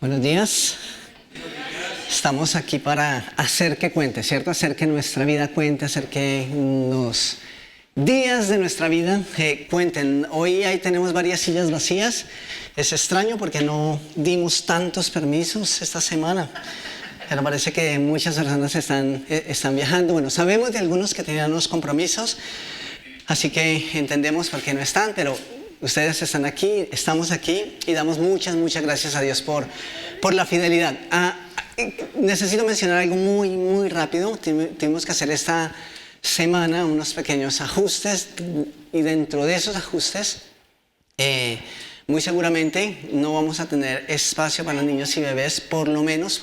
Buenos días. Estamos aquí para hacer que cuente, ¿cierto? Hacer que nuestra vida cuente, hacer que los días de nuestra vida cuenten. Hoy ahí tenemos varias sillas vacías. Es extraño porque no dimos tantos permisos esta semana. Pero parece que muchas personas están viajando. Bueno, sabemos de algunos que tenían unos compromisos, así que entendemos por qué no están, pero ustedes están aquí, estamos aquí y damos muchas gracias a Dios por la fidelidad. Necesito mencionar algo muy rápido. Tuvimos que hacer esta semana unos pequeños ajustes y dentro de esos ajustes muy seguramente no vamos a tener espacio para niños y bebés por lo menos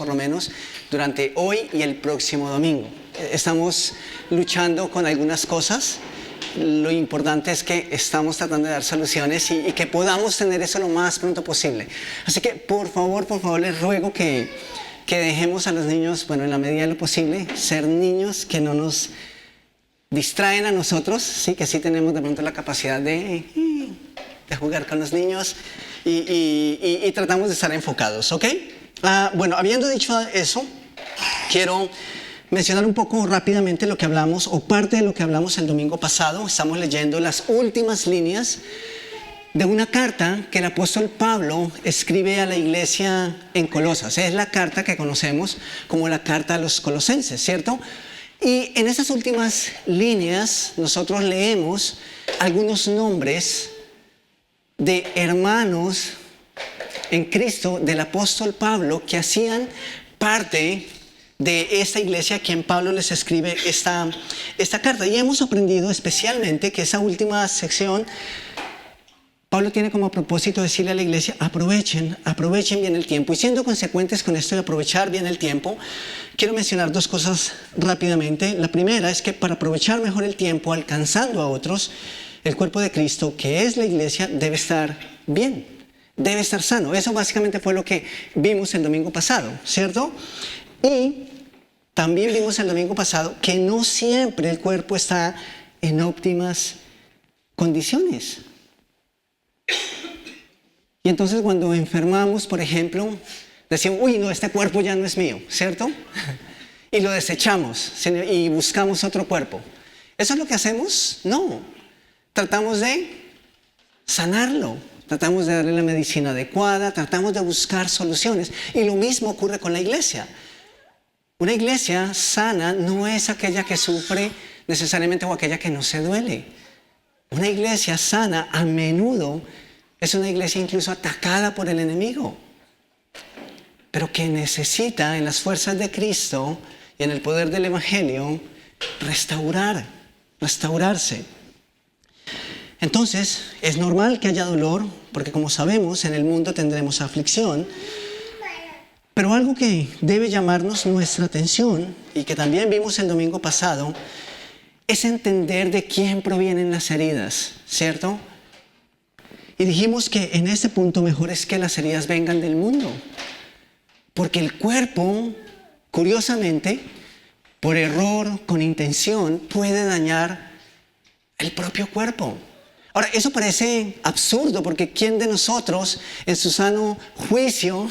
durante hoy y el próximo domingo. Estamos luchando con algunas cosas. Lo importante es que estamos tratando de dar soluciones y que podamos tener eso lo más pronto posible. Así que por favor les ruego que dejemos a los niños, en la medida de lo posible, ser niños que no nos distraen a nosotros, ¿sí? Que sí tenemos de pronto la capacidad de jugar con los niños y tratamos de estar enfocados, ¿ok? Habiendo dicho eso, quiero mencionar un poco rápidamente lo que hablamos, o parte de lo que hablamos el domingo pasado. Estamos leyendo las últimas líneas de una carta que el apóstol Pablo escribe a la iglesia en Colosas. Es la carta que conocemos como la carta a los colosenses, ¿cierto? Y en esas últimas líneas nosotros leemos algunos nombres de hermanos en Cristo del apóstol Pablo que hacían parte de esta iglesia a quien Pablo les escribe esta carta. Y hemos aprendido especialmente que esa última sección, Pablo tiene como propósito decirle a la iglesia: aprovechen bien el tiempo. Y siendo consecuentes con esto de aprovechar bien el tiempo, quiero mencionar dos cosas rápidamente. La primera es que para aprovechar mejor el tiempo, alcanzando a otros, el cuerpo de Cristo, que es la iglesia, debe estar bien, debe estar sano. Eso básicamente fue lo que vimos el domingo pasado, ¿cierto? Y también vimos el domingo pasado que no siempre el cuerpo está en óptimas condiciones. Y entonces cuando enfermamos, por ejemplo, decimos: uy, no, este cuerpo ya no es mío, ¿cierto? Y lo desechamos y buscamos otro cuerpo. ¿Eso es lo que hacemos? No. Tratamos de sanarlo, tratamos de darle la medicina adecuada, tratamos de buscar soluciones. Y lo mismo ocurre con la iglesia. Una iglesia sana no es aquella que sufre necesariamente o aquella que no se duele. Una iglesia sana a menudo es una iglesia incluso atacada por el enemigo, pero que necesita en las fuerzas de Cristo y en el poder del Evangelio restaurarse. Entonces, es normal que haya dolor, porque como sabemos, en el mundo tendremos aflicción. Pero algo que debe llamarnos nuestra atención, y que también vimos el domingo pasado, es entender de quién provienen las heridas, ¿cierto? Y dijimos que en este punto mejor es que las heridas vengan del mundo. Porque el cuerpo, curiosamente, por error, con intención, puede dañar el propio cuerpo. Ahora, eso parece absurdo, porque ¿quién de nosotros, en su sano juicio,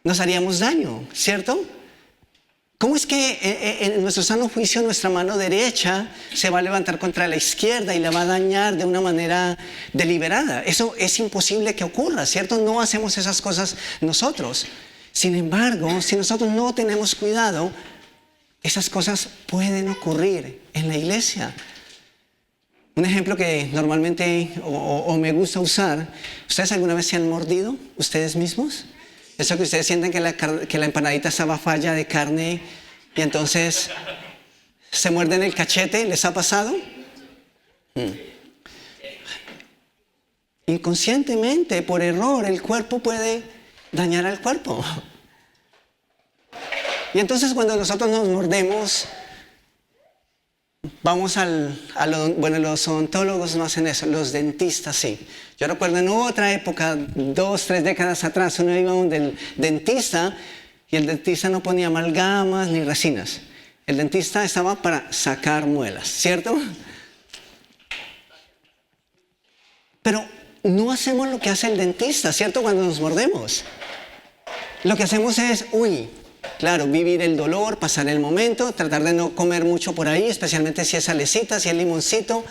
nos haríamos daño, ¿cierto? ¿Cómo es que en nuestro sano juicio nuestra mano derecha se va a levantar contra la izquierda y la va a dañar de una manera deliberada? Eso es imposible que ocurra, ¿cierto? No hacemos esas cosas nosotros. Sin embargo, si nosotros no tenemos cuidado, esas cosas pueden ocurrir en la iglesia. Un ejemplo que normalmente o me gusta usar: ¿ustedes alguna vez se han mordido ustedes mismos? Eso que ustedes sienten que la empanadita estaba falla de carne y entonces se muerden el cachete, ¿les ha pasado? Inconscientemente, por error, el cuerpo puede dañar al cuerpo. Y entonces cuando nosotros nos mordemos, vamos los odontólogos no hacen eso, los dentistas sí. Yo recuerdo en otra época, 2-3 décadas atrás, uno iba a un dentista y el dentista no ponía amalgamas ni resinas. El dentista estaba para sacar muelas, ¿cierto? Pero no hacemos lo que hace el dentista, ¿cierto? Cuando nos mordemos. lo que hacemos es, claro, vivir el dolor, pasar el momento, tratar de no comer mucho por ahí, especialmente si es salecita, si es limoncito.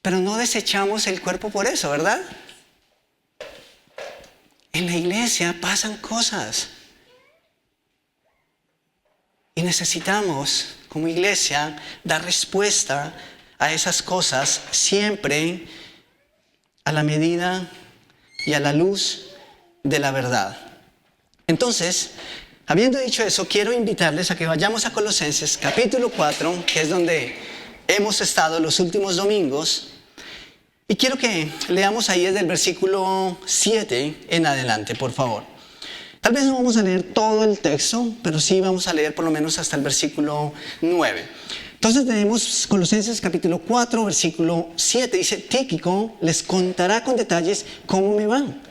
Pero no desechamos el cuerpo por eso, ¿verdad? En la iglesia pasan cosas. Y necesitamos, como iglesia, dar respuesta a esas cosas siempre a la medida y a la luz de la verdad. Entonces, habiendo dicho eso, quiero invitarles a que vayamos a Colosenses capítulo 4, que es donde hemos estado los últimos domingos. Y quiero que leamos ahí desde el versículo 7 en adelante, por favor. Tal vez no vamos a leer todo el texto, pero sí vamos a leer por lo menos hasta el versículo 9. Entonces tenemos Colosenses capítulo 4, versículo 7. Dice, Tíquico les contará con detalles cómo me van.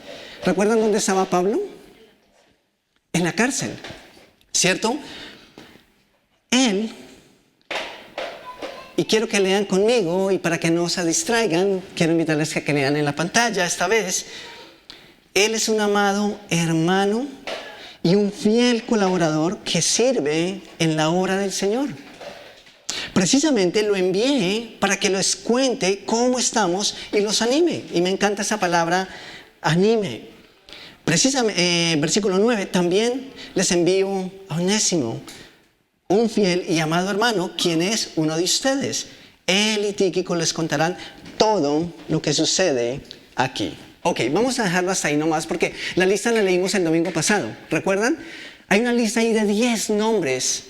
¿Recuerdan dónde estaba Pablo? En la cárcel, ¿cierto? Él, y quiero que lean conmigo, y para que no se distraigan, quiero invitarles a que lean en la pantalla esta vez. Él es un amado hermano y un fiel colaborador que sirve en la obra del Señor. Precisamente lo envié para que les cuente cómo estamos y los anime. Y me encanta esa palabra, anime. Precisamente, versículo 9, también les envío a Onésimo, un fiel y amado hermano, quien es uno de ustedes. Él y Tíquico les contarán todo lo que sucede aquí. Ok, vamos a dejarlo hasta ahí nomás porque la lista la leímos el domingo pasado. ¿Recuerdan? Hay una lista ahí de 10 nombres,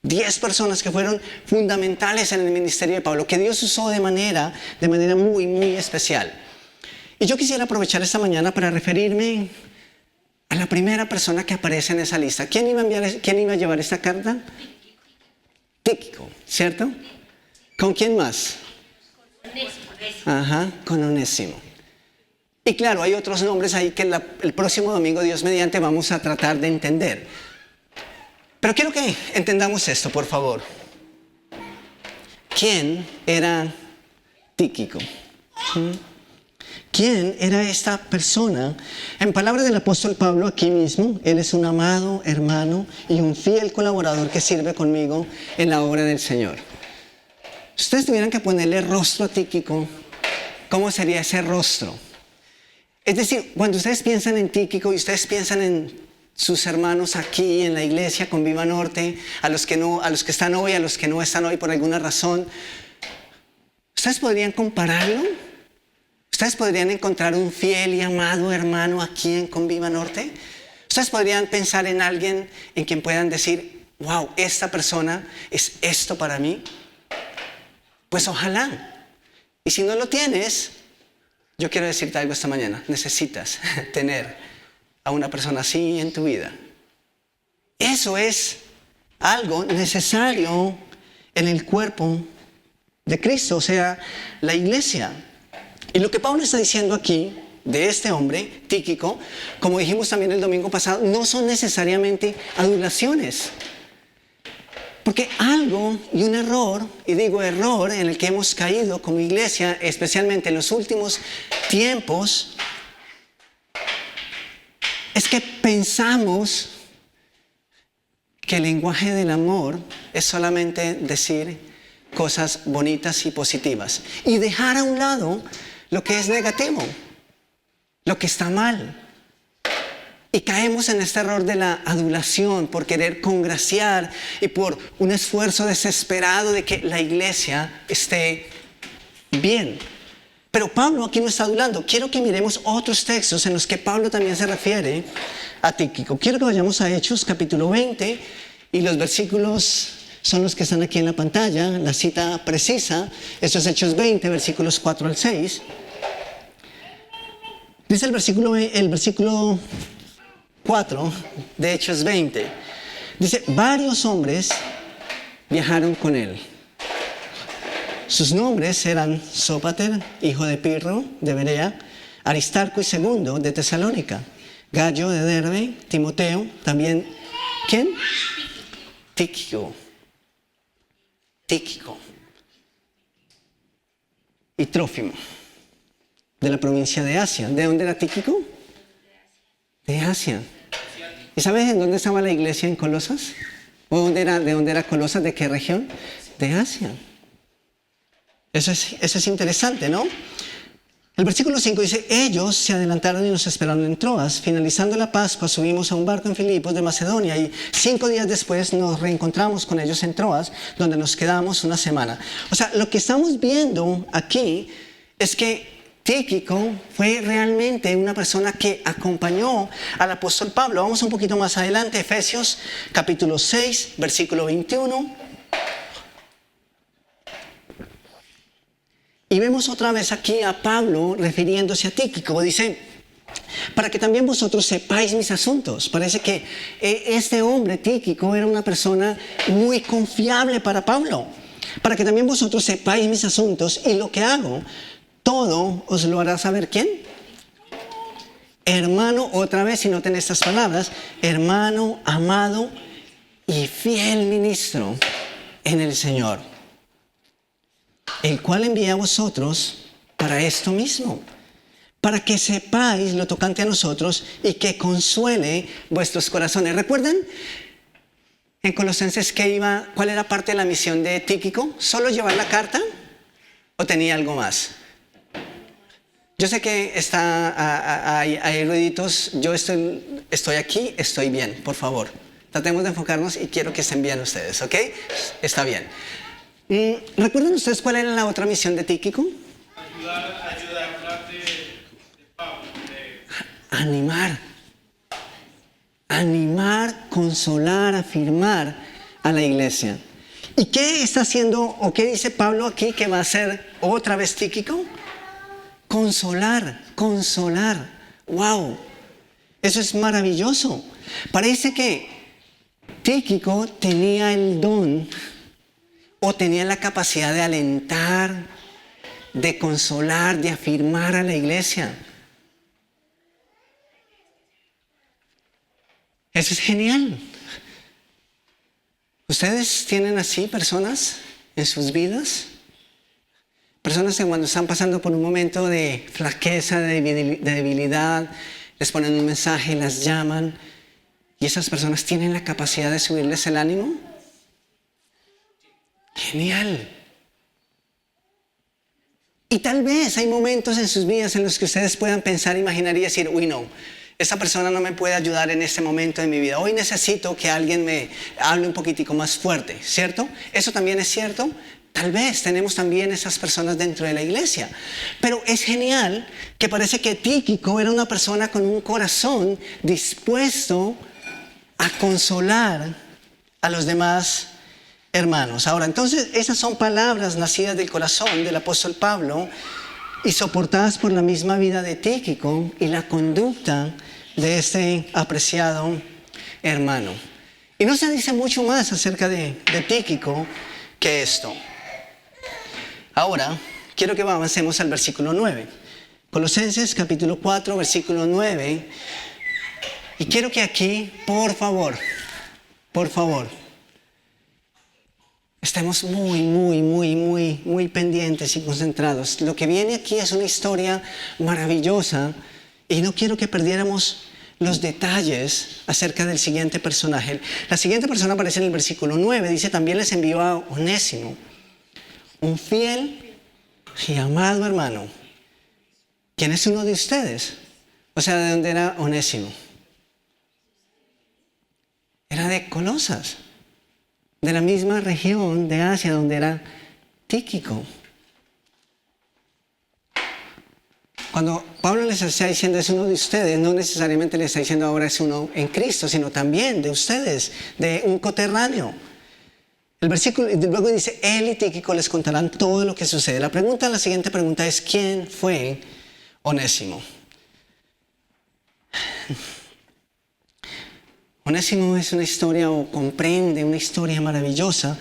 10 personas que fueron fundamentales en el ministerio de Pablo, que Dios usó de manera muy, muy especial. Y yo quisiera aprovechar esta mañana para referirme a la primera persona que aparece en esa lista. ¿Quién iba a llevar esta carta? Tíquico, ¿cierto? ¿Con quién más? Ajá, con Onésimo. Y claro, hay otros nombres ahí que el próximo domingo, Dios mediante, vamos a tratar de entender. Pero quiero que entendamos esto, por favor. ¿Quién era Tíquico? ¿Quién era esta persona? En palabras del apóstol Pablo, aquí mismo, él es un amado hermano y un fiel colaborador que sirve conmigo en la obra del Señor. Si ustedes tuvieran que ponerle rostro a Tíquico, ¿cómo sería ese rostro? Es decir, cuando ustedes piensan en Tíquico y ustedes piensan en sus hermanos aquí en la iglesia con Viva Norte, a los que están hoy, a los que no están hoy por alguna razón, ¿ustedes podrían compararlo? ¿Ustedes podrían encontrar un fiel y amado hermano aquí en Conviva Norte? ¿Ustedes podrían pensar en alguien en quien puedan decir, wow, esta persona es esto para mí? Pues ojalá. Y si no lo tienes, yo quiero decirte algo esta mañana. Necesitas tener a una persona así en tu vida. Eso es algo necesario en el cuerpo de Cristo, o sea, la iglesia. Y lo que Pablo está diciendo aquí de este hombre, Tíquico, como dijimos también el domingo pasado, no son necesariamente adulaciones. Porque algo y un error, y digo error, en el que hemos caído como iglesia, especialmente en los últimos tiempos, es que pensamos que el lenguaje del amor es solamente decir cosas bonitas y positivas y dejar a un lado lo que es negativo, lo que está mal. Y caemos en este error de la adulación por querer congraciar y por un esfuerzo desesperado de que la iglesia esté bien. Pero Pablo aquí no está adulando. Quiero que miremos otros textos en los que Pablo también se refiere a Tíquico. Quiero que vayamos a Hechos capítulo 20 y los versículos son los que están aquí en la pantalla, la cita precisa. Esto es Hechos 20, versículos 4 al 6. Dice el versículo 4 de Hechos 20. Dice, varios hombres viajaron con él. Sus nombres eran Sópater, hijo de Pirro, de Berea, Aristarco y Segundo, de Tesalónica, Gallo, de Derbe, Timoteo, también, ¿quién? Tíquico. Y Trófimo, de la provincia de Asia. ¿De dónde era Tíquico? De Asia. ¿Y sabes en dónde estaba la iglesia en Colosas? ¿O de dónde era Colosas? ¿De qué región? De Asia. Eso es interesante, ¿no? El versículo 5 dice, ellos se adelantaron y nos esperaron en Troas. Finalizando la Pascua, subimos a un barco en Filipos de Macedonia y 5 días después nos reencontramos con ellos en Troas, donde nos quedamos una semana. O sea, lo que estamos viendo aquí es que Tíquico fue realmente una persona que acompañó al apóstol Pablo. Vamos un poquito más adelante, Efesios capítulo 6, versículo 21. Y vemos otra vez aquí a Pablo refiriéndose a Tíquico. Dice, para que también vosotros sepáis mis asuntos. Parece que este hombre, Tíquico, era una persona muy confiable para Pablo. Para que también vosotros sepáis mis asuntos y lo que hago, todo os lo hará saber ¿quién? Hermano, otra vez, si noten estas palabras, hermano, amado y fiel ministro en el Señor, el cual envía a vosotros para esto mismo, para que sepáis lo tocante a nosotros y que consuele vuestros corazones. ¿Recuerdan en Colosenses cuál era parte de la misión de Tíquico? ¿Solo llevar la carta o tenía algo más? Yo sé que hay ruiditos, yo estoy aquí, estoy bien, por favor. Tratemos de enfocarnos y quiero que estén bien ustedes, ¿ok? Está bien. ¿Recuerdan ustedes cuál era la otra misión de Tíquico? Ayudar de Pablo. Animar, consolar, afirmar a la iglesia. ¿Y qué está haciendo o qué dice Pablo aquí que va a hacer otra vez Tíquico? Consolar. ¡Wow! Eso es maravilloso. Parece que Tíquico tenía el don o tenía la capacidad de alentar, de consolar, de afirmar a la iglesia. Eso es genial. ¿Ustedes tienen así personas en sus vidas? Personas que cuando están pasando por un momento de flaqueza, de debilidad, les ponen un mensaje, las llaman y esas personas tienen la capacidad de subirles el ánimo. Genial. Y tal vez hay momentos en sus vidas en los que ustedes puedan pensar, imaginar y decir, uy no, esa persona no me puede ayudar en este momento de mi vida. Hoy necesito que alguien me hable un poquitico más fuerte, ¿cierto? Eso también es cierto. Tal vez tenemos también esas personas dentro de la iglesia. Pero es genial que parece que Tíquico era una persona con un corazón dispuesto a consolar a los demás hermanos. Ahora, entonces, esas son palabras nacidas del corazón del apóstol Pablo y soportadas por la misma vida de Tíquico y la conducta de este apreciado hermano. Y no se dice mucho más acerca de Tíquico que esto. Ahora, quiero que avancemos al versículo 9. Colosenses capítulo 4, versículo 9. Y quiero que aquí, por favor, estemos muy pendientes y concentrados. Lo que viene aquí es una historia maravillosa y no quiero que perdiéramos los detalles acerca del siguiente personaje. La siguiente persona aparece en el versículo 9. Dice, también les envió a Onésimo, un fiel y amado hermano. ¿Quién es uno de ustedes? O sea, ¿de dónde era Onésimo? Era de Colosas, de la misma región de Asia donde era Tíquico. Cuando Pablo les está diciendo es uno de ustedes, no necesariamente les está diciendo ahora es uno en Cristo, sino también de ustedes, de un coterráneo. El versículo luego dice, él y Tíquico les contarán todo lo que sucede. La siguiente pregunta es, ¿quién fue Onésimo? Onésimo es una historia o comprende una historia maravillosa,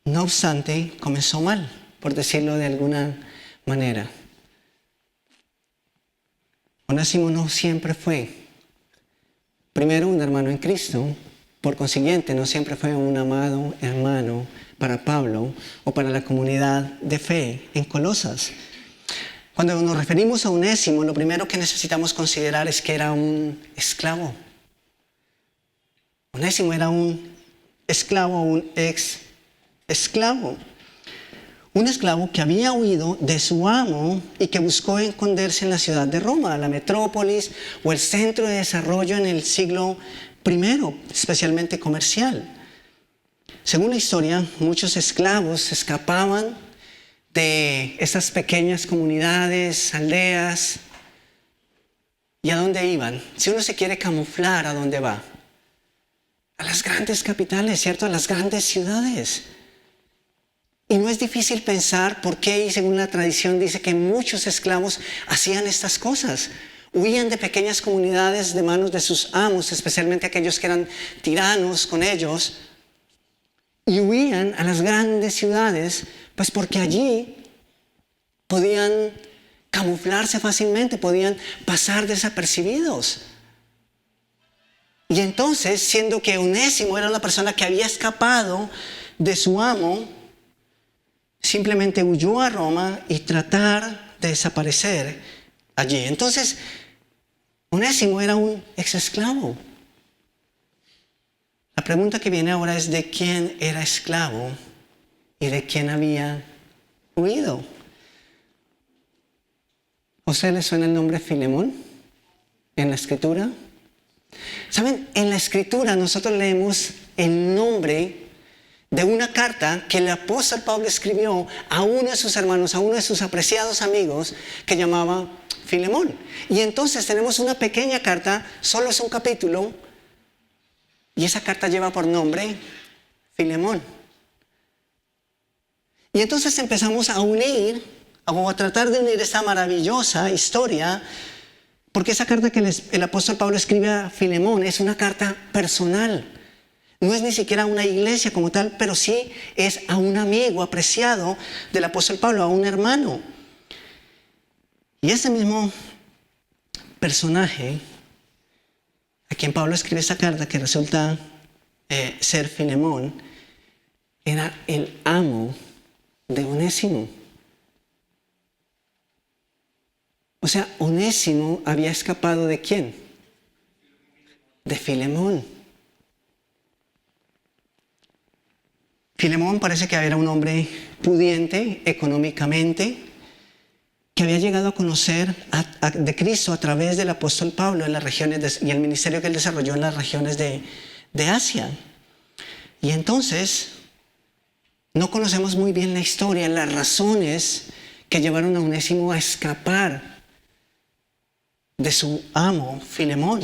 no obstante, comenzó mal, por decirlo de alguna manera. Onésimo no siempre fue, primero, un hermano en Cristo, por consiguiente, no siempre fue un amado hermano para Pablo o para la comunidad de fe en Colosas. Cuando nos referimos a Onésimo, lo primero que necesitamos considerar es que era un esclavo. Onésimo era un esclavo, un ex esclavo. Un esclavo que había huido de su amo y que buscó esconderse en la ciudad de Roma, la metrópolis o el centro de desarrollo en el siglo I, especialmente comercial. Según la historia, muchos esclavos escapaban de esas pequeñas comunidades, aldeas. ¿Y a dónde iban? Si uno se quiere camuflar, ¿a dónde va? A las grandes capitales, ¿cierto? A las grandes ciudades. Y no es difícil pensar por qué, y según la tradición dice que muchos esclavos hacían estas cosas. Huían de pequeñas comunidades de manos de sus amos, especialmente aquellos que eran tiranos con ellos, y huían a las grandes ciudades, pues porque allí podían camuflarse fácilmente, podían pasar desapercibidos. Y entonces, siendo que Onésimo era una persona que había escapado de su amo, simplemente huyó a Roma y tratar de desaparecer allí. Entonces, Onésimo era un exesclavo. La pregunta que viene ahora es de quién era esclavo y de quién había huido. ¿A usted le suena el nombre Filemón en la Escritura? ¿Saben? En la Escritura nosotros leemos el nombre de una carta que el apóstol Pablo escribió a uno de sus hermanos, a uno de sus apreciados amigos, que llamaba Filemón. Y entonces tenemos una pequeña carta, solo es un capítulo, y esa carta lleva por nombre Filemón. Y entonces empezamos a unir, o a tratar de unir esta maravillosa historia, porque esa carta que el apóstol Pablo escribe a Filemón es una carta personal. No es ni siquiera una iglesia como tal, pero sí es a un amigo apreciado del apóstol Pablo, a un hermano. Y ese mismo personaje, a quien Pablo escribe esa carta, que resulta ser Filemón, era el amo de Onésimo. O sea, Onésimo había escapado ¿de quién? De Filemón. Filemón parece que era un hombre pudiente económicamente, que había llegado a conocer de Cristo a través del apóstol Pablo en las regiones y el ministerio que él desarrolló en las regiones de Asia. Y entonces, no conocemos muy bien la historia, las razones que llevaron a Onésimo a escapar de su amo, Filemón.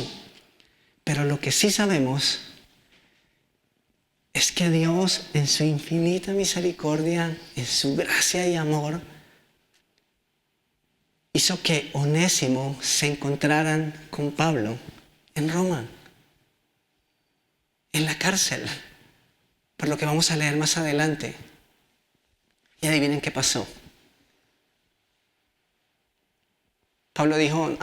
Pero lo que sí sabemos es que Dios, en su infinita misericordia, en su gracia y amor, hizo que Onésimo se encontraran con Pablo en Roma, en la cárcel, por lo que vamos a leer más adelante. Y adivinen qué pasó. Pablo dijo,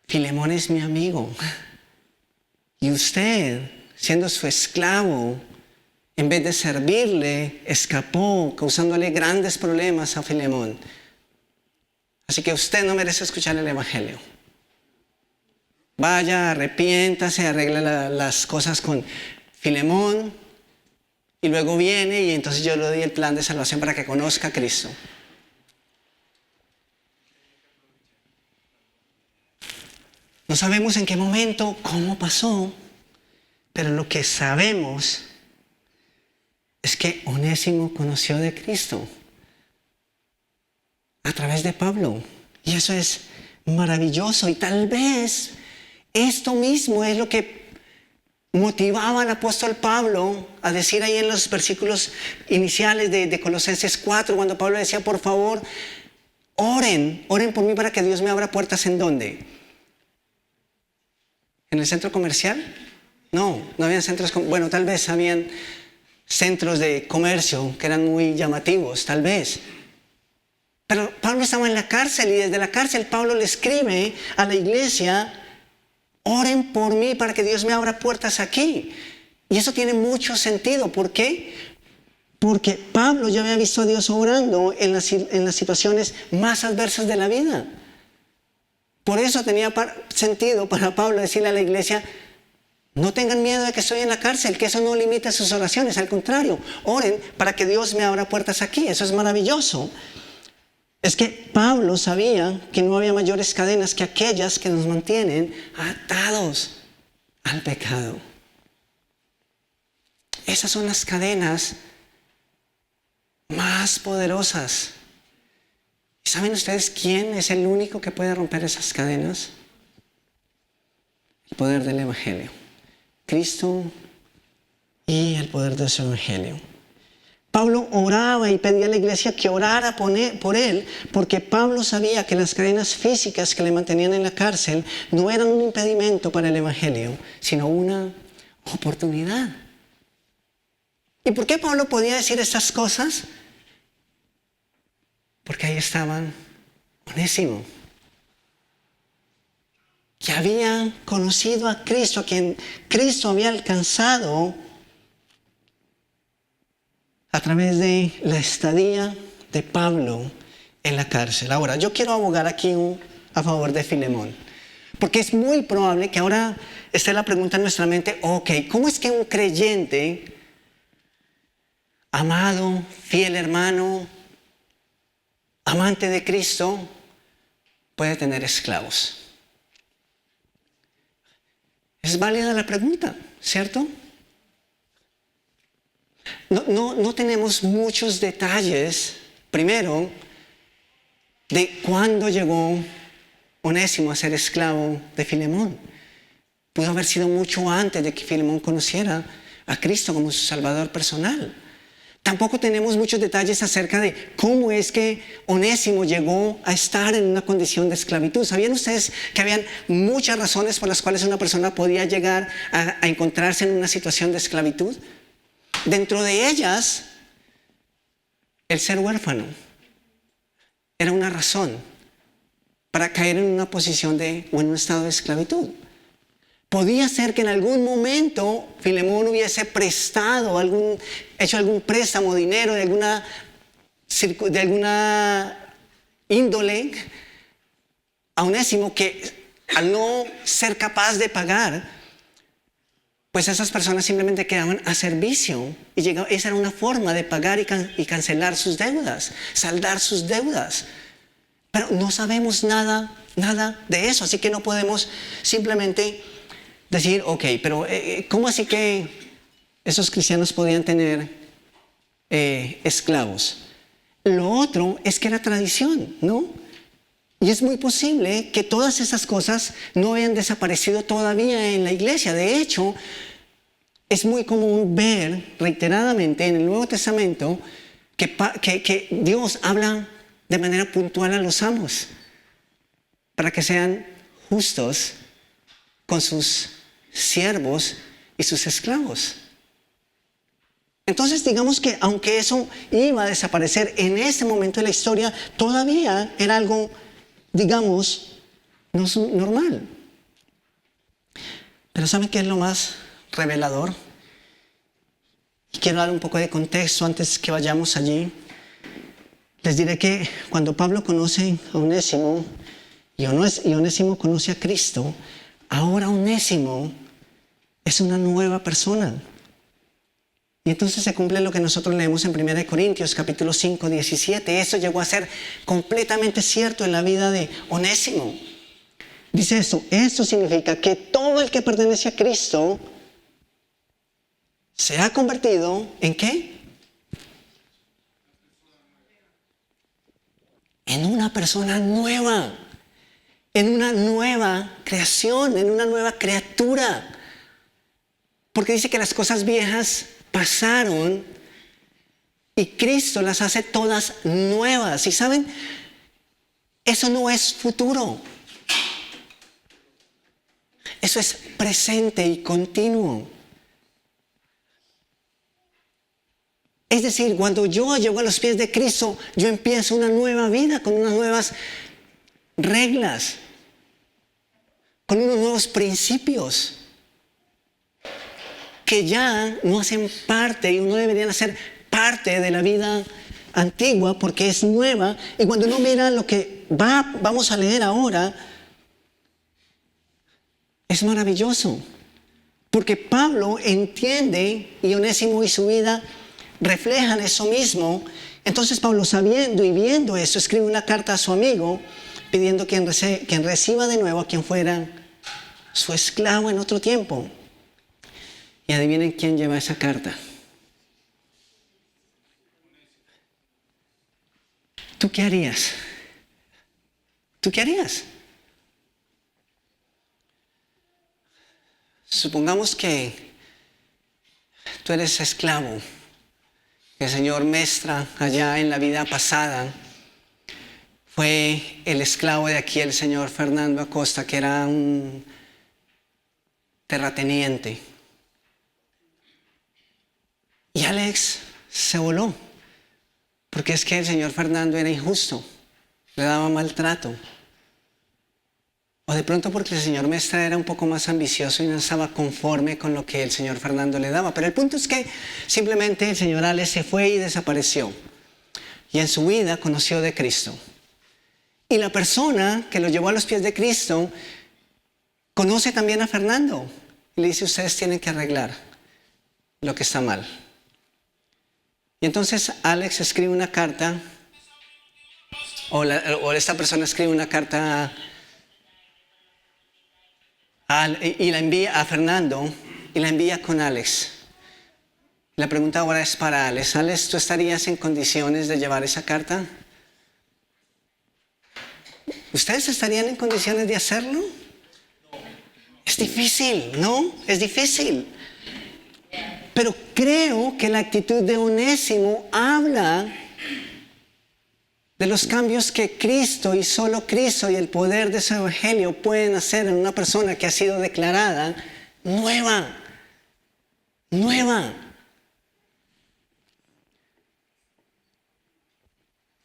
Filemón es mi amigo. Y usted, siendo su esclavo, en vez de servirle, escapó, causándole grandes problemas a Filemón. Así que usted no merece escuchar el evangelio. Vaya, arrepiéntase, arregle las cosas con Filemón, y luego viene y entonces yo le doy el plan de salvación para que conozca a Cristo. No sabemos en qué momento, cómo pasó, pero lo que sabemos es que Onésimo conoció de Cristo a través de Pablo. Y eso es maravilloso. Y tal vez esto mismo es lo que motivaba al apóstol Pablo a decir ahí en los versículos iniciales de Colosenses 4, cuando Pablo decía, por favor, oren por mí para que Dios me abra puertas. ¿En dónde? ¿En el centro comercial? No habían centros, bueno, tal vez habían centros de comercio que eran muy llamativos, tal vez. Pero Pablo estaba en la cárcel y desde la cárcel Pablo le escribe a la iglesia, oren por mí para que Dios me abra puertas aquí. Y eso tiene mucho sentido. ¿Por qué? Porque Pablo ya había visto a Dios obrando en las situaciones más adversas de la vida. Por eso tenía sentido para Pablo decirle a la iglesia: no tengan miedo de que estoy en la cárcel, que eso no limita sus oraciones. Al contrario, oren para que Dios me abra puertas aquí. Eso es maravilloso. Es que Pablo sabía que no había mayores cadenas que aquellas que nos mantienen atados al pecado. Esas son las cadenas más poderosas. ¿Y saben ustedes quién es el único que puede romper esas cadenas? El poder del Evangelio. Cristo y el poder de su Evangelio. Pablo oraba y pedía a la iglesia que orara por él, porque Pablo sabía que las cadenas físicas que le mantenían en la cárcel no eran un impedimento para el Evangelio, sino una oportunidad. ¿Y por qué Pablo podía decir estas cosas? Porque ahí estaban Onésimo, que habían conocido a Cristo, a quien Cristo había alcanzado a través de la estadía de Pablo en la cárcel. Ahora, yo quiero abogar aquí a favor de Filemón, porque es muy probable que ahora esté la pregunta en nuestra mente: ok, ¿cómo es que un creyente, amado, fiel hermano, amante de Cristo, puede tener esclavos? Es válida la pregunta, ¿cierto? No tenemos muchos detalles, primero, de cuándo llegó Onésimo a ser esclavo de Filemón. Pudo haber sido mucho antes de que Filemón conociera a Cristo como su Salvador personal. Tampoco tenemos muchos detalles acerca de cómo es que Onésimo llegó a estar en una condición de esclavitud. ¿Sabían ustedes que habían muchas razones por las cuales una persona podía llegar a encontrarse en una situación de esclavitud? Dentro de ellas, el ser huérfano era una razón para caer en una posición o en un estado de esclavitud. Podía ser que en algún momento Filemón hubiese hecho algún préstamo, dinero de alguna índole a Onésimo, que al no ser capaz de pagar, pues esas personas simplemente quedaban a servicio. Y esa era una forma de pagar y cancelar sus deudas, saldar sus deudas. Pero no sabemos nada de eso, así que no podemos simplemente decir: ok, pero ¿cómo así que esos cristianos podían tener esclavos? Lo otro es que era tradición, ¿no? Y es muy posible que todas esas cosas no hayan desaparecido todavía en la iglesia. De hecho, es muy común ver reiteradamente en el Nuevo Testamento que Dios habla de manera puntual a los amos para que sean justos con sus siervos y sus esclavos. Entonces, digamos que aunque eso iba a desaparecer en ese momento de la historia, todavía era algo, digamos, no es normal. Pero ¿saben qué es lo más revelador? Y quiero dar un poco de contexto antes que vayamos allí. Les diré que cuando Pablo conoce a Onésimo y Onésimo conoce a Cristo, ahora Onésimo es una nueva persona. Y entonces se cumple lo que nosotros leemos en 1 Corintios capítulo 5, 17. Eso llegó a ser completamente cierto en la vida de Onésimo. Dice esto significa que todo el que pertenece a Cristo se ha convertido ¿en qué? En una persona nueva, en una nueva creación, en una nueva criatura. Porque dice que las cosas viejas pasaron y Cristo las hace todas nuevas. ¿Y saben? Eso no es futuro. Eso es presente y continuo. Es decir, cuando yo llego a los pies de Cristo, yo empiezo una nueva vida con unas nuevas reglas, con unos nuevos principios que ya no hacen parte y no deberían hacer parte de la vida antigua porque es nueva. Y cuando uno mira lo que vamos a leer ahora, es maravilloso. Porque Pablo entiende, y Onésimo y su vida reflejan eso mismo. Entonces Pablo, sabiendo y viendo eso, escribe una carta a su amigo pidiendo quien reciba de nuevo a quien fuera su esclavo en otro tiempo. Y adivinen quién lleva esa carta. ¿Tú qué harías? ¿Tú qué harías? Supongamos que tú eres esclavo, que el señor Mestra allá en la vida pasada fue el esclavo de aquí, el señor Fernando Acosta, que era un terrateniente. Y Alex se voló, porque es que el señor Fernando era injusto, le daba maltrato. O de pronto porque el señor Mestra era un poco más ambicioso y no estaba conforme con lo que el señor Fernando le daba. Pero el punto es que simplemente el señor Alex se fue y desapareció. Y en su vida conoció de Cristo. Y la persona que lo llevó a los pies de Cristo conoce también a Fernando. Y le dice, ustedes tienen que arreglar lo que está mal. Y entonces Alex escribe una carta, o esta persona escribe una carta y la envía a Fernando y la envía con Alex. La pregunta ahora es para Alex. Alex, ¿tú estarías en condiciones de llevar esa carta? ¿Ustedes estarían en condiciones de hacerlo? Es difícil, ¿no? Es difícil. Pero creo que la actitud de Onésimo habla de los cambios que Cristo y solo Cristo y el poder de su evangelio pueden hacer en una persona que ha sido declarada nueva. Nueva.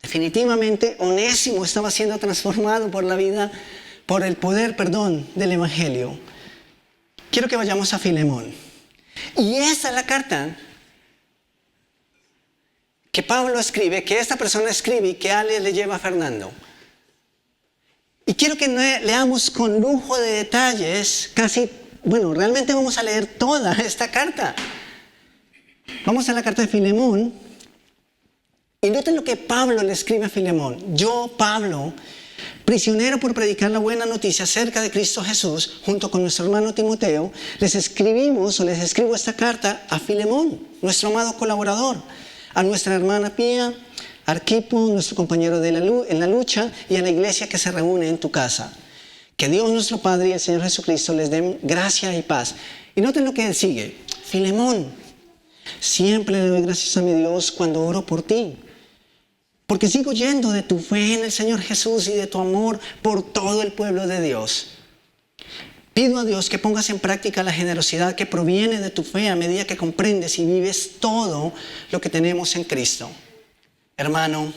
Definitivamente Onésimo estaba siendo transformado por el poder, del evangelio. Quiero que vayamos a Filemón. Y esa es la carta que Pablo escribe, que esta persona escribe y que Ale le lleva a Fernando. Y quiero que leamos con lujo de detalles, realmente vamos a leer toda esta carta. Vamos a la carta de Filemón y noten lo que Pablo le escribe a Filemón. Yo, Pablo, prisionero por predicar la buena noticia acerca de Cristo Jesús, junto con nuestro hermano Timoteo, les escribo esta carta a Filemón, nuestro amado colaborador, a nuestra hermana Pía, a Arquipo, nuestro compañero en la lucha, y a la iglesia que se reúne en tu casa. Que Dios nuestro Padre y el Señor Jesucristo les den gracia y paz. Y noten lo que él sigue. Filemón, siempre le doy gracias a mi Dios cuando oro por ti, porque sigo oyendo de tu fe en el Señor Jesús y de tu amor por todo el pueblo de Dios. Pido a Dios que pongas en práctica la generosidad que proviene de tu fe a medida que comprendes y vives todo lo que tenemos en Cristo. Hermano,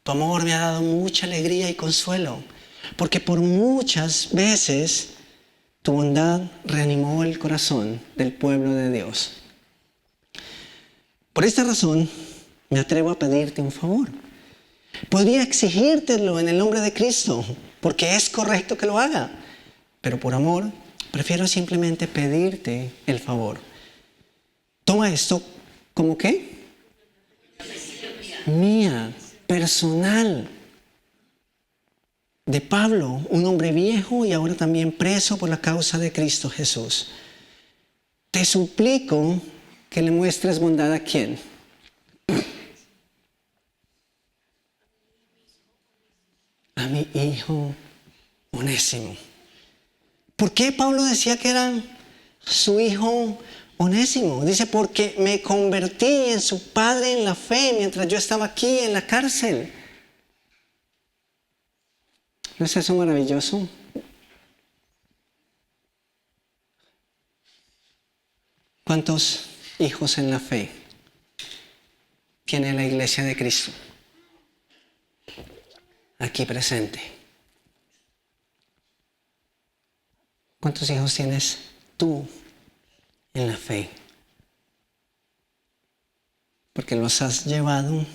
tu amor me ha dado mucha alegría y consuelo, porque por muchas veces tu bondad reanimó el corazón del pueblo de Dios. Por esta razón, me atrevo a pedirte un favor. Podría exigírtelo en el nombre de Cristo, porque es correcto que lo haga. Pero por amor, prefiero simplemente pedirte el favor. Toma esto como ¿qué? Mía, personal. De Pablo, un hombre viejo y ahora también preso por la causa de Cristo Jesús. Te suplico que le muestres bondad a ¿quién? A mi hijo Onésimo. ¿Por qué Pablo decía que era su hijo Onésimo? Dice, porque me convertí en su padre en la fe mientras yo estaba aquí en la cárcel. ¿No es eso maravilloso? ¿Cuántos hijos en la fe tiene la iglesia de Cristo? Aquí presente. ¿Cuántos hijos tienes tú en la fe? porque los has llevado a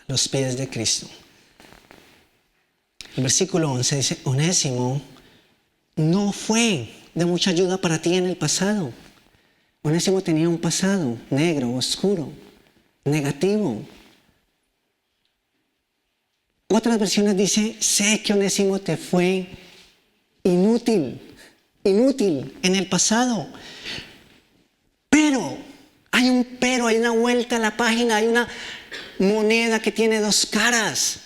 los pies de Cristo. El versículo 11 dice, Onésimo no fue de mucha ayuda para ti en el pasado. Onésimo tenía un pasado negro, oscuro, negativo. Otras versiones dice, sé que Onésimo te fue inútil en el pasado. Pero, hay una vuelta a la página, hay una moneda que tiene dos caras.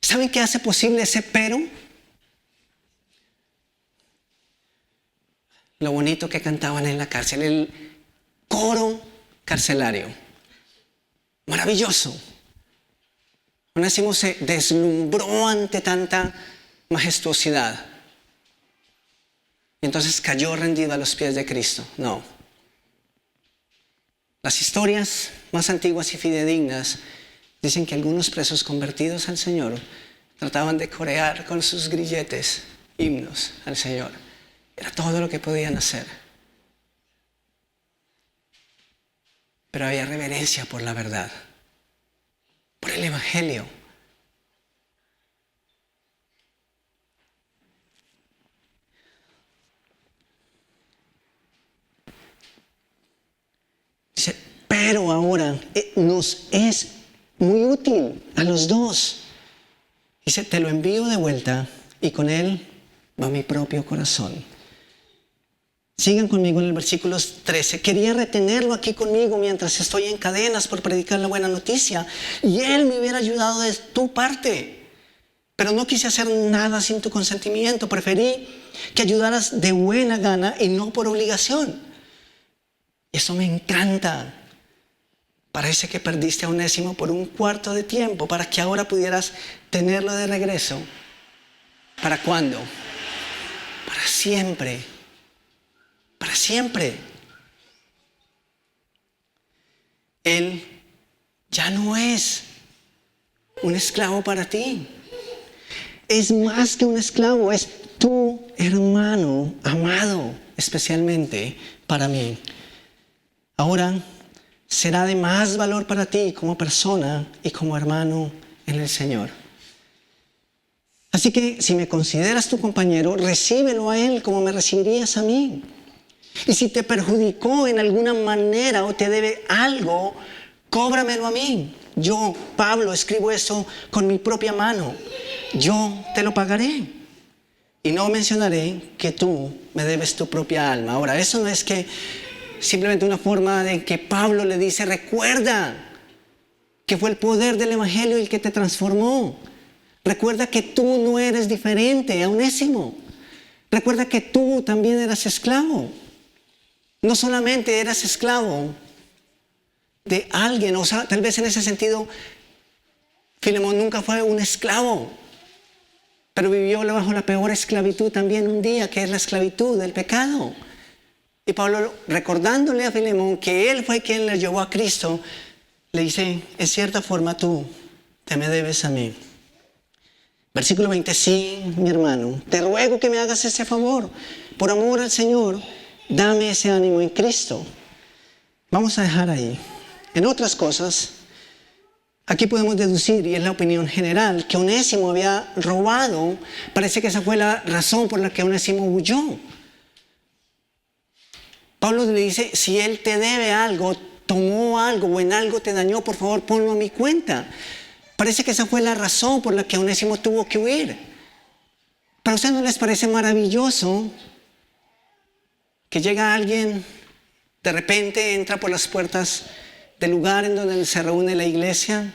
¿Saben qué hace posible ese pero? Lo bonito que cantaban en la cárcel, el coro carcelario. Maravilloso. Onésimo se deslumbró ante tanta majestuosidad. Y entonces cayó rendido a los pies de Cristo. No. Las historias más antiguas y fidedignas dicen que algunos presos convertidos al Señor trataban de corear con sus grilletes himnos al Señor. Era todo lo que podían hacer. Pero había reverencia por la verdad, por el Evangelio. Dice, pero ahora nos es muy útil a los dos. Dice, te lo envío de vuelta y con él va mi propio corazón. Sigan conmigo en el versículo 13. Quería retenerlo aquí conmigo mientras estoy en cadenas por predicar la buena noticia. Y él me hubiera ayudado de tu parte. Pero no quise hacer nada sin tu consentimiento. Preferí que ayudaras de buena gana y no por obligación. Y eso me encanta. Parece que perdiste a Onésimo por un cuarto de tiempo para que ahora pudieras tenerlo de regreso. ¿Para cuándo? Para siempre. Para siempre. Él ya no es un esclavo para ti. Es más que un esclavo, es tu hermano amado, especialmente para mí. Ahora será de más valor para ti como persona y como hermano en el Señor. Así que si me consideras tu compañero, recíbelo a él como me recibirías a mí. Y si te perjudicó en alguna manera o te debe algo, cóbramelo a mí. Yo, Pablo, escribo eso con mi propia mano. Yo te lo pagaré. Y no mencionaré que tú me debes tu propia alma. Ahora, eso no es que simplemente una forma de que Pablo le dice, recuerda que fue el poder del Evangelio el que te transformó. Recuerda que tú no eres diferente a Onésimo. Recuerda que tú también eras esclavo. No solamente eras esclavo de alguien, o sea, tal vez en ese sentido, Filemón nunca fue un esclavo, pero vivió bajo la peor esclavitud también un día, que es la esclavitud del pecado. Y Pablo, recordándole a Filemón que él fue quien le llevó a Cristo, le dice, en cierta forma tú te me debes a mí. Versículo 20, sí, mi hermano, te ruego que me hagas ese favor, por amor al Señor, dame ese ánimo en Cristo. Vamos a dejar ahí. En otras cosas, aquí podemos deducir, y es la opinión general, que Onésimo había robado. Parece que esa fue la razón por la que Onésimo huyó. Pablo le dice, si él te debe algo, tomó algo o en algo te dañó, por favor ponlo a mi cuenta. Parece que esa fue la razón por la que Onésimo tuvo que huir. ¿Pero a ustedes no les parece maravilloso que llega alguien, de repente entra por las puertas del lugar en donde se reúne la iglesia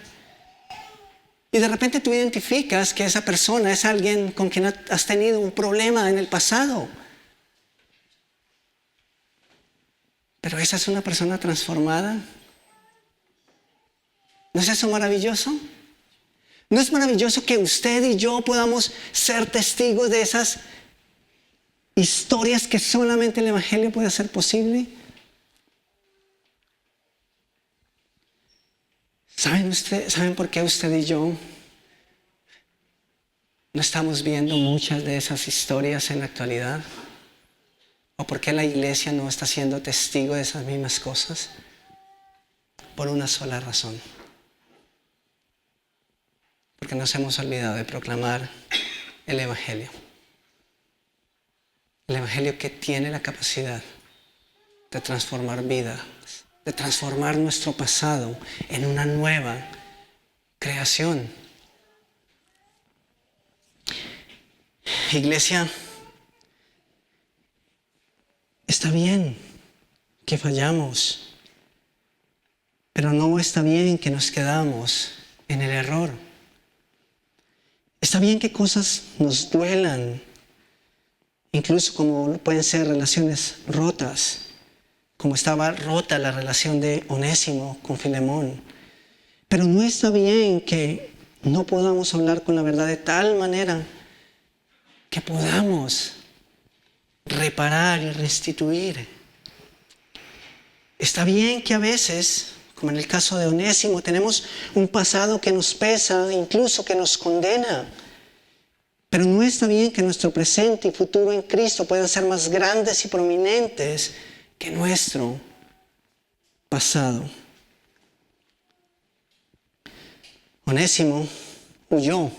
y de repente tú identificas que esa persona es alguien con quien has tenido un problema en el pasado? Pero esa es una persona transformada. ¿No es eso maravilloso? ¿No es maravilloso que usted y yo podamos ser testigos de esas historias que solamente el Evangelio puede hacer posible? ¿Saben por qué usted y yo no estamos viendo muchas de esas historias en la actualidad? ¿O por qué la iglesia no está siendo testigo de esas mismas cosas? por una sola razón. Porque nos hemos olvidado de proclamar el Evangelio. El Evangelio que tiene la capacidad de transformar vidas, de transformar nuestro pasado en una nueva creación. Iglesia, está bien que fallamos, pero no está bien que nos quedamos en el error. Está bien que cosas nos duelan, incluso como pueden ser relaciones rotas, como estaba rota la relación de Onésimo con Filemón. Pero no está bien que no podamos hablar con la verdad de tal manera que podamos reparar y restituir. Está bien que a veces, como en el caso de Onésimo, tenemos un pasado que nos pesa, incluso que nos condena. Pero no está bien que nuestro presente y futuro en Cristo puedan ser más grandes y prominentes que nuestro pasado. Onésimo huyó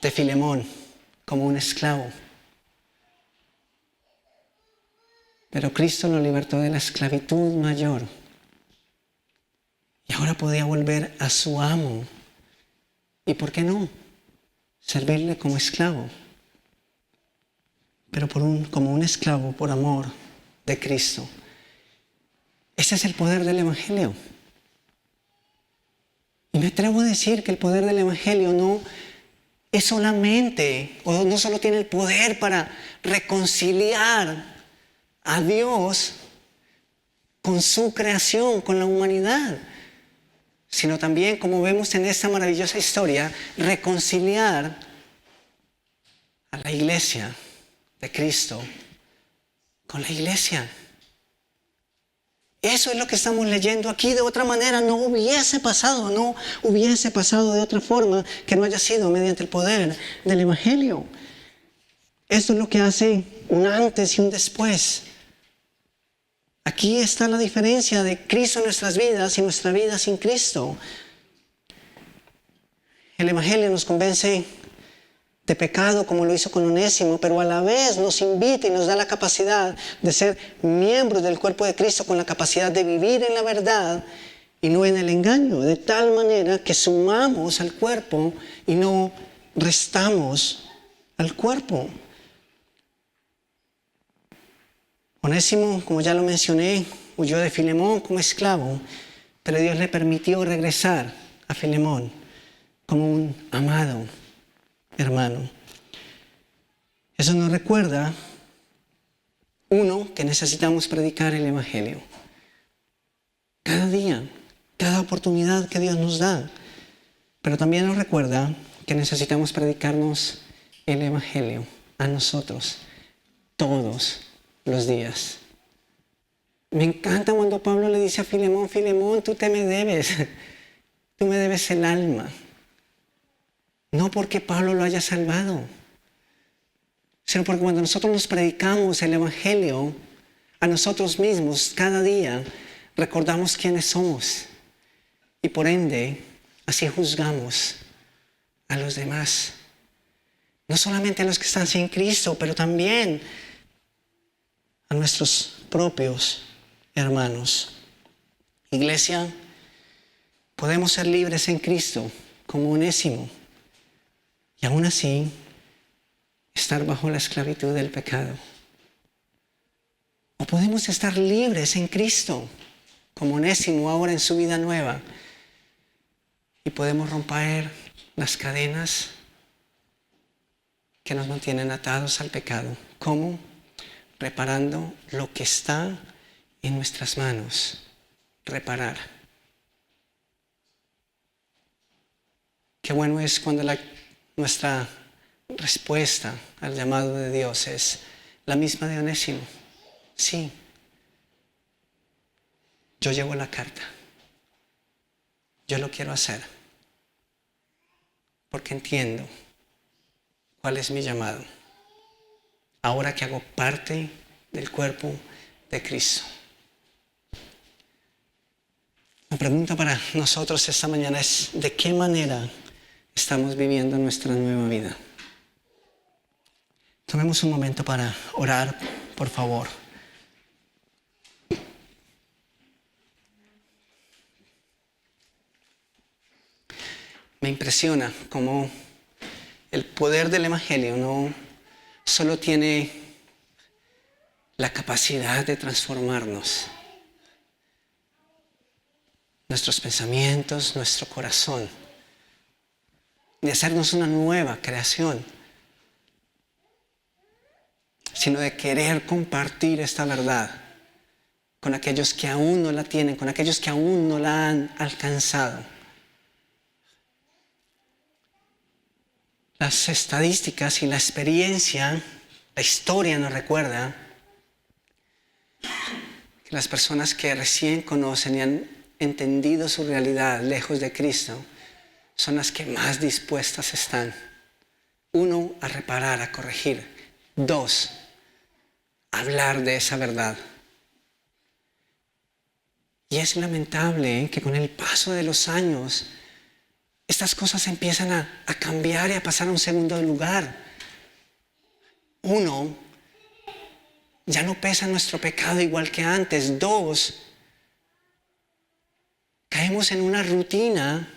de Filemón como un esclavo. Pero Cristo lo libertó de la esclavitud mayor. Y ahora podía volver a su amo. ¿Y por qué no? Servirle como esclavo. Pero como un esclavo por amor de Cristo. Ese es el poder del Evangelio. Y me atrevo a decir que el poder del Evangelio no es solamente, o no solo tiene el poder para reconciliar a Dios con su creación, con la humanidad, sino también, como vemos en esta maravillosa historia, reconciliar a la iglesia de Cristo con la iglesia. Eso es lo que estamos leyendo aquí. De otra manera no hubiese pasado de otra forma que no haya sido mediante el poder del Evangelio. Esto es lo que hace un antes y un después. Aquí está la diferencia de Cristo en nuestras vidas y nuestra vida sin Cristo. El Evangelio nos convence de pecado como lo hizo con Onésimo, pero a la vez nos invita y nos da la capacidad de ser miembros del cuerpo de Cristo con la capacidad de vivir en la verdad y no en el engaño, de tal manera que sumamos al cuerpo y no restamos al cuerpo. Onésimo, como ya lo mencioné, huyó de Filemón como esclavo, pero Dios le permitió regresar a Filemón como un amado hermano. Eso nos recuerda, uno, que necesitamos predicar el Evangelio. Cada día, cada oportunidad que Dios nos da. Pero también nos recuerda que necesitamos predicarnos el Evangelio a nosotros todos los días. Me encanta cuando Pablo le dice a Filemón, Filemón, tú me debes el alma. No porque Pablo lo haya salvado, sino porque cuando nosotros nos predicamos el Evangelio a nosotros mismos cada día, recordamos quiénes somos y por ende así juzgamos a los demás. No solamente a los que están sin Cristo, pero también a nuestros propios hermanos. Iglesia, podemos ser libres en Cristo como Onésimo y aún así estar bajo la esclavitud del pecado. O podemos estar libres en Cristo como Onésimo ahora en su vida nueva y podemos romper las cadenas que nos mantienen atados al pecado. ¿Cómo? Reparando lo que está en nuestras manos. Reparar. Qué bueno es cuando nuestra respuesta al llamado de Dios es la misma de Onésimo. Sí, yo llevo la carta. Yo lo quiero hacer. Porque entiendo cuál es mi llamado. Ahora que hago parte del cuerpo de Cristo. La pregunta para nosotros esta mañana es: ¿de qué manera estamos viviendo nuestra nueva vida? Tomemos un momento para orar, por favor. Me impresiona cómo el poder del Evangelio no solo tiene la capacidad de transformarnos, nuestros pensamientos, nuestro corazón, de hacernos una nueva creación, sino de querer compartir esta verdad con aquellos que aún no la tienen, con aquellos que aún no la han alcanzado. Las estadísticas y la experiencia, la historia nos recuerda que las personas que recién conocen y han entendido su realidad lejos de Cristo son las que más dispuestas están. 1, a reparar, a corregir. 2, a hablar de esa verdad. Y es lamentable que con el paso de los años estas cosas empiezan a cambiar y a pasar a un segundo lugar. 1, ya no pesa nuestro pecado igual que antes. 2, caemos en una rutina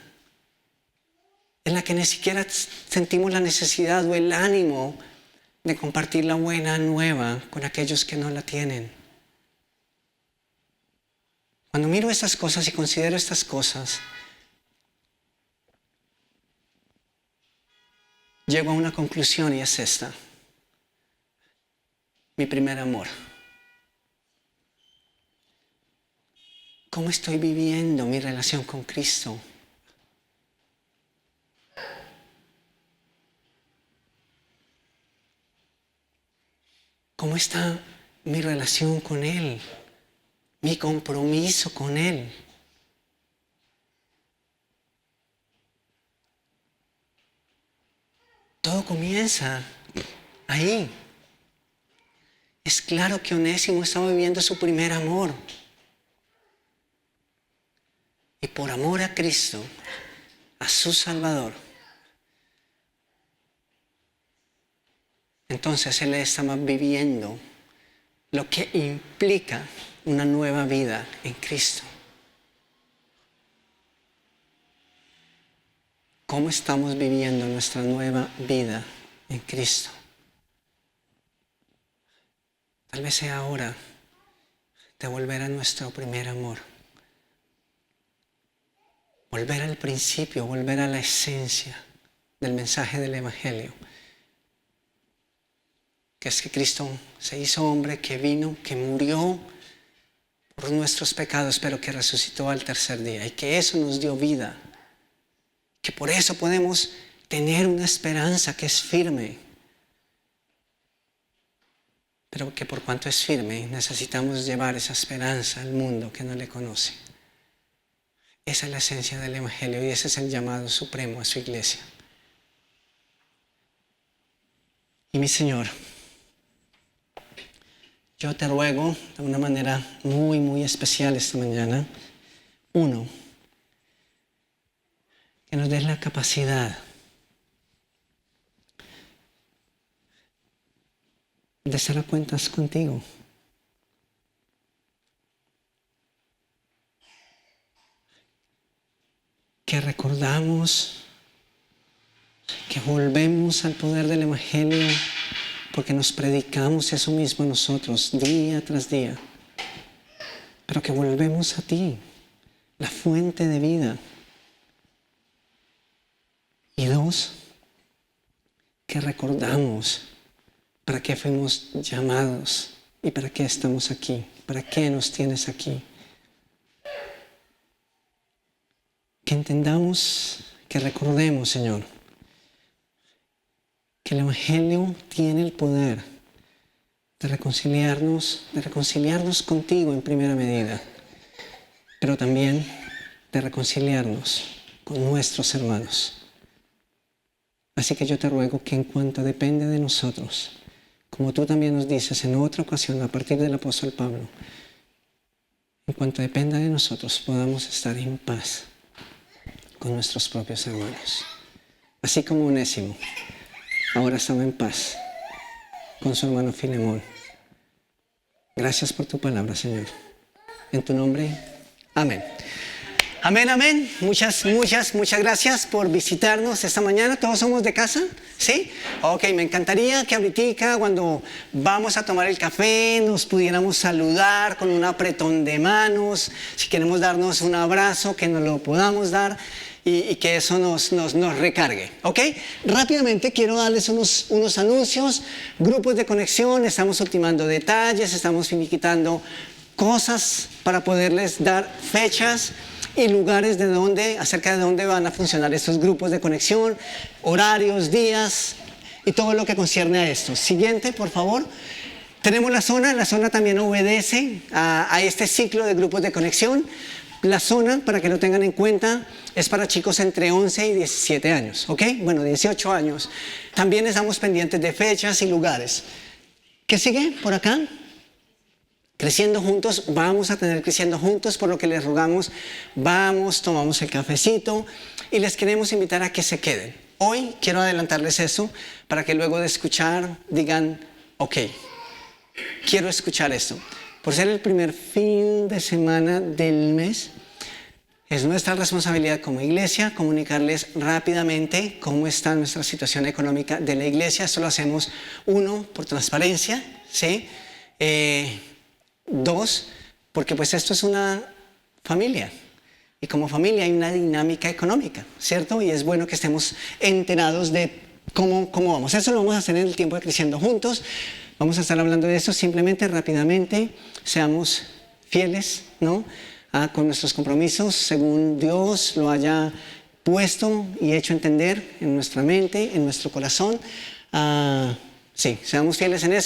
en la que ni siquiera sentimos la necesidad o el ánimo de compartir la buena nueva con aquellos que no la tienen. Cuando miro estas cosas y considero estas cosas, llego a una conclusión, y es esta: mi primer amor. ¿Cómo estoy viviendo mi relación con Cristo? ¿Cómo está mi relación con Él? Mi compromiso con Él. Todo comienza ahí. Es claro que Onésimo estaba viviendo su primer amor. Y por amor a Cristo, a su Salvador, entonces él estaba viviendo lo que implica una nueva vida en Cristo. ¿Cómo estamos viviendo nuestra nueva vida en Cristo? Tal vez sea hora de volver a nuestro primer amor. Volver al principio, volver a la esencia del mensaje del Evangelio. Que es que Cristo se hizo hombre, que vino, que murió por nuestros pecados, pero que resucitó al tercer día. Y que eso nos dio vida. Que por eso podemos tener una esperanza que es firme. Pero que por cuanto es firme, necesitamos llevar esa esperanza al mundo que no le conoce. Esa es la esencia del Evangelio y ese es el llamado supremo a su iglesia. Y mi Señor, yo te ruego de una manera muy, muy especial esta mañana, 1, que nos des la capacidad de estar a cuentas contigo. Que recordamos, que volvemos al poder del Evangelio porque nos predicamos eso mismo nosotros día tras día. Pero que volvemos a ti, la fuente de vida. Y 2, que recordamos para qué fuimos llamados y para qué estamos aquí, para qué nos tienes aquí. Que entendamos, que recordemos, Señor, que el Evangelio tiene el poder de reconciliarnos contigo en primera medida, pero también de reconciliarnos con nuestros hermanos. Así que yo te ruego que en cuanto depende de nosotros, como tú también nos dices en otra ocasión a partir del apóstol Pablo, en cuanto dependa de nosotros, podamos estar en paz con nuestros propios hermanos. Así como Onésimo ahora estaba en paz con su hermano Filemón. Gracias por tu palabra, Señor. En tu nombre, amén. Amén, amén. Muchas gracias por visitarnos esta mañana. ¿Todos somos de casa? ¿Sí? Ok, me encantaría que ahorita cuando vamos a tomar el café nos pudiéramos saludar con un apretón de manos. Si queremos darnos un abrazo, que nos lo podamos dar y que eso nos recargue. ¿Ok? Rápidamente quiero darles unos anuncios. Grupos de conexión, estamos ultimando detalles, estamos finiquitando cosas para poderles dar fechas y lugares acerca de dónde van a funcionar estos grupos de conexión, horarios, días y todo lo que concierne a esto. Siguiente, por favor. Tenemos la zona también obedece a este ciclo de grupos de conexión. La zona, para que lo tengan en cuenta, es para chicos entre 11 y 17 años, ¿ok? Bueno, 18 años. También estamos pendientes de fechas y lugares. ¿Qué sigue por acá? Creciendo juntos, vamos a tener Creciendo Juntos, por lo que les rogamos, tomamos el cafecito y les queremos invitar a que se queden. Hoy quiero adelantarles eso para que luego de escuchar digan, ok, quiero escuchar esto. Por ser el primer fin de semana del mes, es nuestra responsabilidad como iglesia comunicarles rápidamente cómo está nuestra situación económica de la iglesia. Esto lo hacemos, 1, por transparencia, ¿sí? 2, porque pues esto es una familia y como familia hay una dinámica económica, ¿cierto? Y es bueno que estemos enterados de cómo vamos. Eso lo vamos a hacer en el tiempo de Creciendo Juntos. Vamos a estar hablando de eso simplemente rápidamente. Seamos fieles, ¿no? Con nuestros compromisos según Dios lo haya puesto y hecho entender en nuestra mente, en nuestro corazón. Sí, seamos fieles en eso.